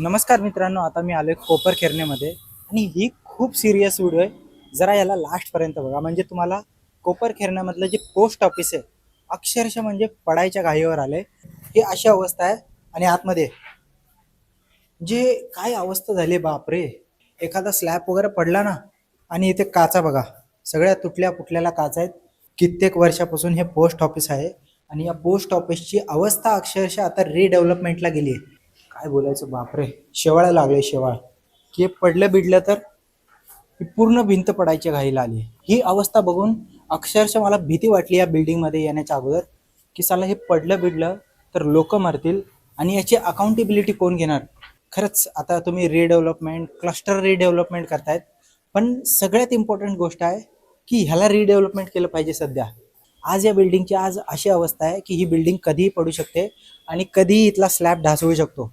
नमस्कार मित्रांनो, आता मी आलोय कोपरखैरनेमध्ये आणि ही खूप सिरियस व्हिडिओ आहे. जरा याला लास्टपर्यंत बघा, म्हणजे तुम्हाला कोपरखैरण्यामधलं जे पोस्ट ऑफिस आहे अक्षरशः म्हणजे पडायच्या घाईवर आले. ही अशी अवस्था आहे. आणि आतमध्ये जे काय अवस्था झाली बापरे. एखादा स्लॅब वगैरे पडला ना, आणि इथे काचा बघा, सगळ्या तुटल्या फुटलेल्या काचा आहेत. कित्येक वर्षापासून हे पोस्ट ऑफिस आहे आणि या पोस्ट ऑफिसची अवस्था अक्षरशः आता रिडेव्हलपमेंटला गेली आहे. काय बोलायचं बापरे, शेवाळ लागले शेवाळ. की पडलं बिडलं तर ही पूर्ण भिंत पडायची घाईला आली. ही अवस्था बघून अक्षरशः मला भीती वाटली या बिल्डिंग मध्ये येण्याच्या अगोदर, की साला हे पडलं बिडलं तर लोक मरतील आणि याची अकाउंटेबिलिटी कोण घेणार. खरंच आता तुम्ही रिडेव्हलपमेंट, क्लस्टर रिडेव्हलपमेंट करतायत, पण सगळ्यात इम्पॉर्टंट गोष्ट आहे की ह्याला रिडेव्हलपमेंट केलं पाहिजे सध्या. आज या बिल्डिंगची आज अशी अवस्था आहे की ही बिल्डिंग कधीही पडू शकते आणि कधीही इथला स्लॅब ढासळू शकतो.